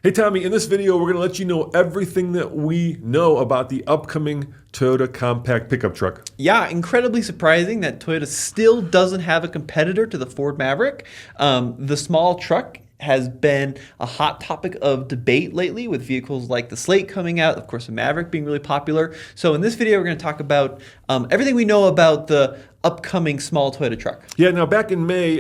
Hey Tommy, in this video we're going to let you know everything that we know about the upcoming Toyota compact pickup truck. Yeah, incredibly surprising that Toyota still doesn't have a competitor to the Ford Maverick. The small truck has been a hot topic of debate lately with vehicles like the Slate coming out, of course the Maverick being really popular. So in this video we're going to talk about everything we know about the upcoming small Toyota truck. Yeah, now back in May,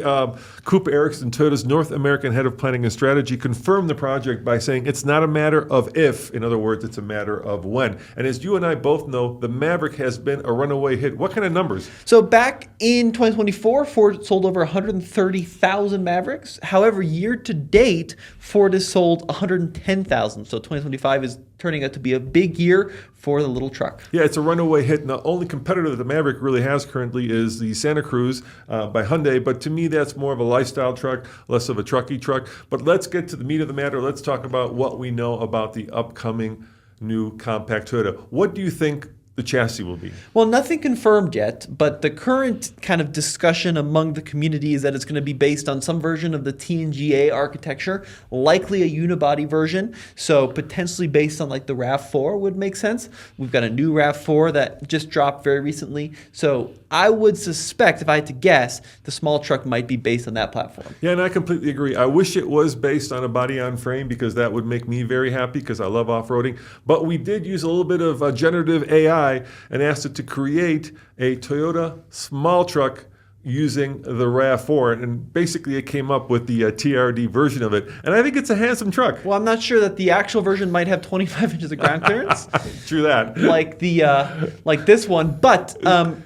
Cooper Erickson, Toyota's North American head of planning and strategy, confirmed the project by saying it's not a matter of if, in other words, it's a matter of when. And as you and I both know, the Maverick has been a runaway hit. What kind of numbers? So back in 2024, Ford sold over 130,000 Mavericks. However, year to date, Ford has sold 110,000. So 2025 is turning out to be a big year for the little truck. Yeah, it's a runaway hit. The only competitor that the Maverick really has currently is the Santa Cruz by Hyundai, but to me that's more of a lifestyle truck, less of a trucky truck. But let's get to the meat of the matter. Let's talk about what we know about the upcoming new compact Toyota. What do you think the chassis will be? Well, nothing confirmed yet, but the current kind of discussion among the community is that it's going to be based on some version of the TNGA architecture, likely a unibody version. So potentially based on like the RAV4 would make sense. We've got a new RAV4 that just dropped very recently. So I would suspect, if I had to guess, the small truck might be based on that platform. Yeah, and I completely agree. I wish it was based on a body-on-frame because that would make me very happy because I love off-roading. But we did use a little bit of generative AI and asked it to create a Toyota small truck using the RAV4, and basically it came up with the TRD version of it, and I think it's a handsome truck. Well, I'm not sure that the actual version might have 25 inches of ground clearance. True that. Like this one, but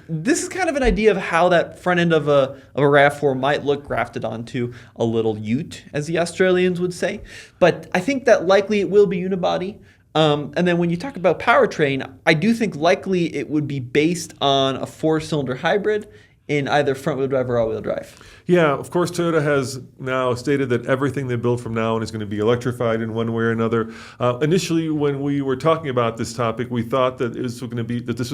this is kind of an idea of how that front end of a RAV4 might look grafted onto a little ute, as the Australians would say. But I think that likely it will be unibody. And then when you talk about powertrain, I do think likely it would be based on a 4-cylinder hybrid in either front-wheel drive or all-wheel drive. Yeah, of course, Toyota has now stated that everything they build from now on is going to be electrified in one way or another. Initially, when we were talking about this topic, we thought that this was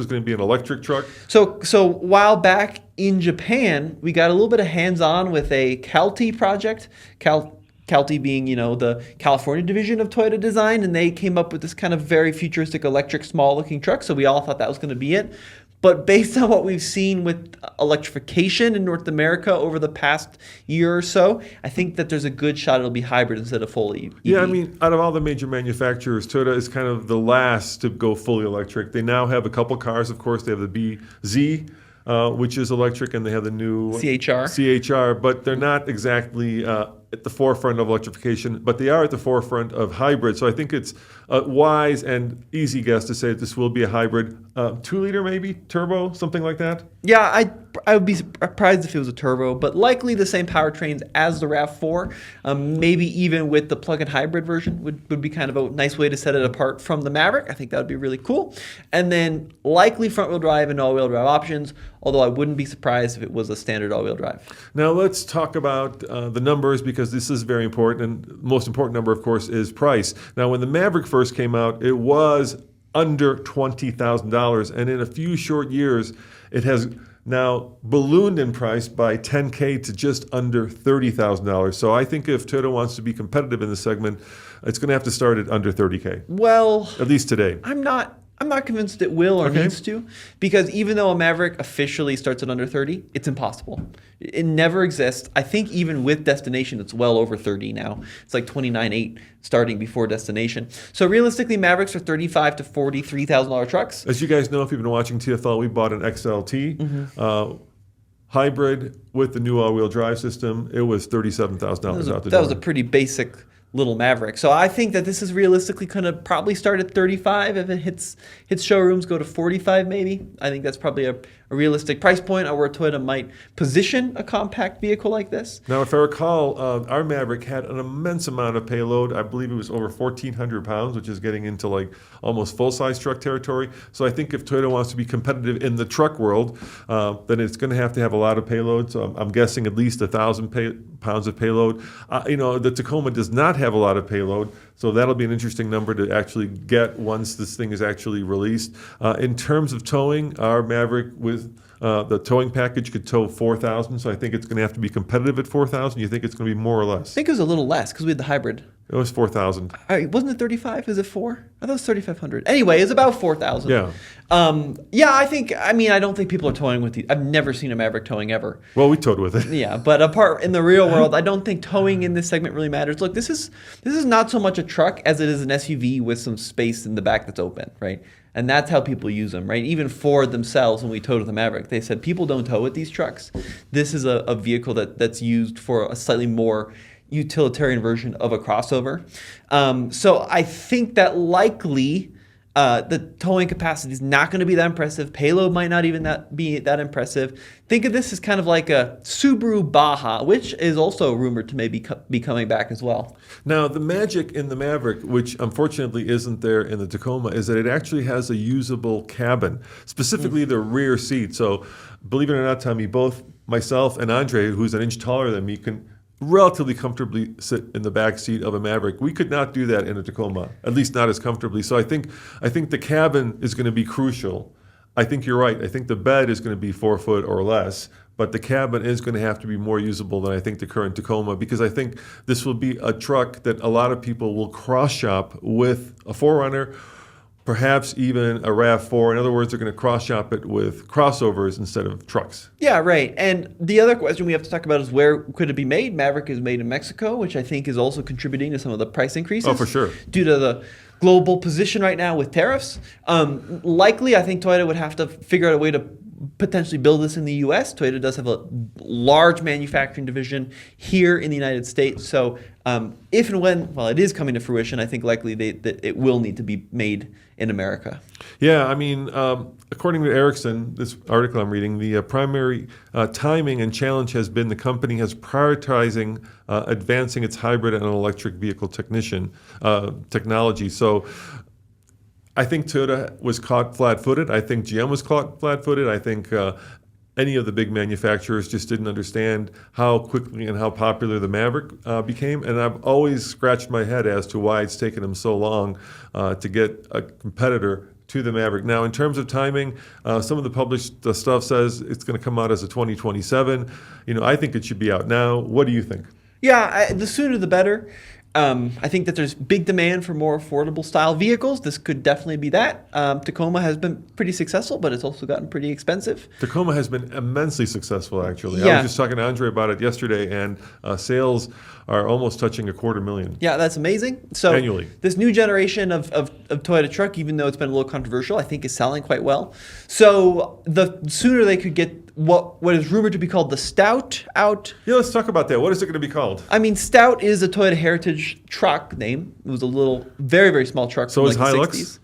going to be an electric truck. So a while back in Japan, we got a little bit of hands-on with a CALTI project. CALTI being, the California division of Toyota Design, and they came up with this kind of very futuristic electric small-looking truck, so we all thought that was going to be it. But based on what we've seen with electrification in North America over the past year or so, I think that there's a good shot it'll be hybrid instead of fully EV. Yeah, I mean, out of all the major manufacturers, Toyota is kind of the last to go fully electric. They now have a couple cars, of course. They have the BZ, which is electric, and they have the new CHR, but they're not exactly at the forefront of electrification, but they are at the forefront of hybrid. So I think it's a wise and easy guess to say that this will be a hybrid, 2-liter maybe, turbo, something like that. Yeah, I would be surprised if it was a turbo, but likely the same powertrains as the RAV4. Maybe even with the plug-in hybrid version would be kind of a nice way to set it apart from the Maverick. I think that would be really cool. And then likely front-wheel drive and all-wheel drive options, although I wouldn't be surprised if it was a standard all-wheel drive. Now let's talk about the numbers, because this is very important, and the most important number, of course, is price. Now, when the Maverick first came out, it was under $20,000, and in a few short years, it has now ballooned in price by $10K to just under $30,000. So I think if Toyota wants to be competitive in this segment, it's going to have to start at under $30K. Well, at least today. I'm not convinced it will or needs to, because even though a Maverick officially starts at under 30, it's impossible. It never exists. I think even with Destination, it's well over 30 now. It's like 29.8 starting before Destination. So realistically, Mavericks are $35,000 to $43,000 trucks. As you guys know, if you've been watching TFL, we bought an XLT. Hybrid with the new all-wheel drive system. It was $37,000 out the door. That was a pretty basic little Maverick. So I think that this is realistically going to probably start at 35. If it hits showrooms, go to 45 maybe. I think that's probably a realistic price point, or where Toyota might position a compact vehicle like this. Now, if I recall, our Maverick had an immense amount of payload. I believe it was over 1,400 pounds, which is getting into like almost full-size truck territory. So I think if Toyota wants to be competitive in the truck world, then it's going to have a lot of payload. So I'm guessing at least 1,000 pounds of payload. The Tacoma does not have a lot of payload, so that'll be an interesting number to actually get once this thing is actually released. In terms of towing, our Maverick with the towing package could tow 4,000, so I think it's going to have to be competitive at 4,000. You think it's going to be more or less? I think it was a little less because we had the hybrid. It was 4,000. Wasn't it 35? Is it 4? I thought it was 3,500. Anyway, it's about 4,000. Yeah. I don't think people are towing with these. I've never seen a Maverick towing ever. Well, we towed with it. Yeah, but apart in the real world, I don't think towing in this segment really matters. Look, this is not so much a truck as it is an SUV with some space in the back that's open, right? And that's how people use them, right? Even Ford themselves, when we towed with the Maverick, they said people don't tow with these trucks. This is a vehicle that's used for a slightly more utilitarian version of a crossover. So I think that likely the towing capacity is not going to be that impressive. Payload might not even be that impressive. Think of this as kind of like a Subaru Baja, which is also rumored to maybe be coming back as well. Now, the magic in the Maverick, which unfortunately isn't there in the Tacoma, is that it actually has a usable cabin, specifically the rear seat. So believe it or not, Tommy, both myself and Andre, who's an inch taller than me, can relatively comfortably sit in the back seat of a Maverick. We could not do that in a Tacoma, at least not as comfortably. So I think the cabin is going to be crucial. I think you're right. I think the bed is going to be 4 foot or less, but the cabin is going to have to be more usable than I think the current Tacoma, because I think this will be a truck that a lot of people will cross-shop with a 4Runner, perhaps even a RAV4. In other words, they're going to cross-shop it with crossovers instead of trucks. Yeah, right. And the other question we have to talk about is where could it be made? Maverick is made in Mexico, which I think is also contributing to some of the price increases. Oh, for sure. Due to the global position right now with tariffs. Likely, I think Toyota would have to figure out a way to potentially build this in the U.S. Toyota does have a large manufacturing division here in the United States. So if and when, it is coming to fruition, I think likely that it will need to be made in America. Yeah, I mean, according to Ericsson, this article I'm reading, the primary timing and challenge has been the company has prioritizing advancing its hybrid and electric vehicle technology. So I think Toyota was caught flat-footed. I think GM was caught flat-footed. I think any of the big manufacturers just didn't understand how quickly and how popular the Maverick became. And I've always scratched my head as to why it's taken them so long to get a competitor to the Maverick. Now, in terms of timing, some of the published stuff says it's going to come out as a 2027. I think it should be out now. What do you think? Yeah, the sooner the better. I think that there's big demand for more affordable style vehicles. This could definitely be that. Tacoma has been pretty successful, but it's also gotten pretty expensive. Tacoma has been immensely successful, actually. Yeah. I was just talking to Andre about it yesterday, and sales are almost touching 250,000. Yeah, that's amazing. So annually. This new generation of Toyota truck, even though it's been a little controversial, I think is selling quite well. So the sooner they could get what is rumored to be called the Stout out. Yeah, let's talk about that. What is it going to be called? I mean, Stout is a Toyota Heritage truck name. It was a little, very, very small truck So from is the Hilux? 60s.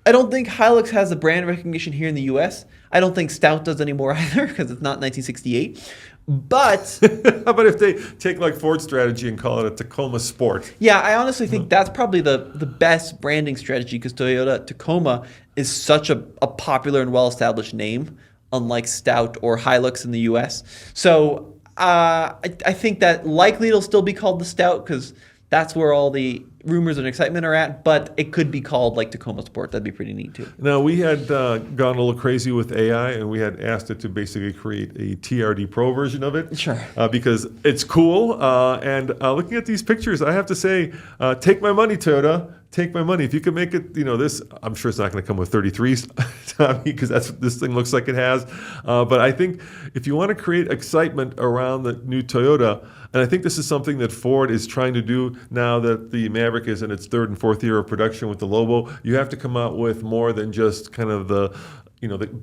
I don't think Hilux has a brand recognition here in the U.S. I don't think Stout does anymore either because it's not 1968. But how about if they take like Ford's strategy and call it a Tacoma Sport? Yeah, I honestly think that's probably the best branding strategy because Toyota Tacoma is such a popular and well-established name, unlike Stout or Hilux in the U.S. So I think that likely it'll still be called the Stout because that's where all the rumors and excitement are at, but it could be called like Tacoma Sport. That'd be pretty neat too. Now, we had gone a little crazy with AI, and we had asked it to basically create a TRD Pro version of it. Sure. Because it's cool. And looking at these pictures, I have to say, take my money, Toyota. Take my money. If you could make it, this, I'm sure it's not going to come with 33s, Tommy, because that's what this thing looks like it has. But I think if you want to create excitement around the new Toyota, and I think this is something that Ford is trying to do now that the Maverick is in its 3rd and 4th year of production with the Lobo, you have to come out with more than just kind of the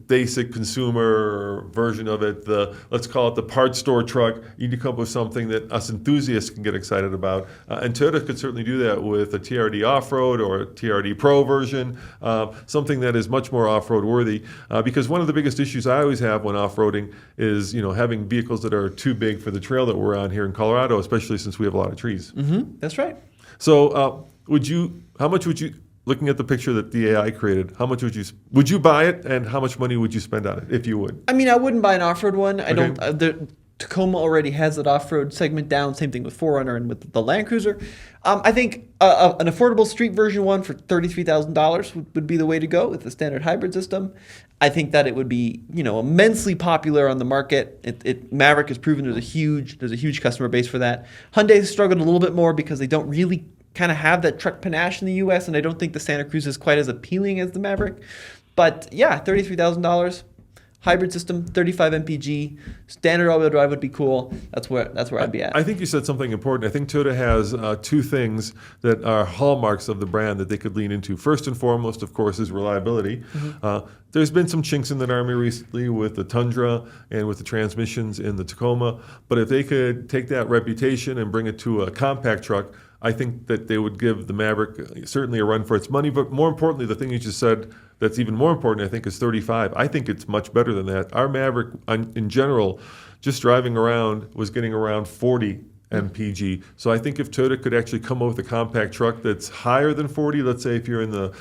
basic consumer version of it, let's call it the parts store truck. You need to come up with something that us enthusiasts can get excited about. And Toyota could certainly do that with a TRD Off-Road or a TRD Pro version, something that is much more off-road worthy. Because one of the biggest issues I always have when off-roading is, having vehicles that are too big for the trail that we're on here in Colorado, especially since we have a lot of trees. Mm-hmm. That's right. So how much would you, looking at the picture that the AI created, how much would you buy it, and how much money would you spend on it if you would? I mean, I wouldn't buy an off-road one. I Okay. don't. Tacoma already has that off-road segment down. Same thing with 4Runner and with the Land Cruiser. I think an affordable street version one for $33,000 would be the way to go with the standard hybrid system. I think that it would be, immensely popular on the market. Maverick has proven there's a huge customer base for that. Hyundai has struggled a little bit more because they don't really kind of have that truck panache in the U.S., and I don't think the Santa Cruz is quite as appealing as the Maverick. But yeah, $33,000. Hybrid system, 35 mpg, standard all-wheel drive would be cool. That's where I'd be at. I think you said something important. I think Toyota has two things that are hallmarks of the brand that they could lean into. First and foremost, of course, is reliability. There's been some chinks in that army recently with the Tundra and with the transmissions in the Tacoma. But if they could take that reputation and bring it to a compact truck, I think that they would give the Maverick certainly a run for its money. But more importantly, the thing you just said that's even more important, I think, is 35. I think it's much better than that. Our Maverick, in general, just driving around, was getting around 40 mpg. So I think if Toyota could actually come up with a compact truck that's higher than 40, let's say if you're in the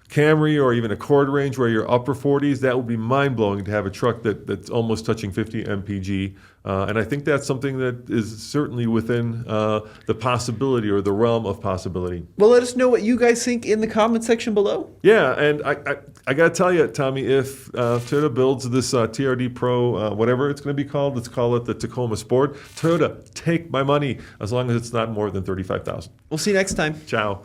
Camry or even Accord range where you're upper 40s, that would be mind-blowing to have a truck that's almost touching 50 mpg. And I think that's something that is certainly within the possibility or the realm of possibility. Well, let us know what you guys think in the comment section below. Yeah, and I got to tell you, Tommy, if Toyota builds this TRD Pro, whatever it's going to be called, let's call it the Tacoma Sport, Toyota, take my money as long as it's not more than $35,000. We'll see you next time. Ciao.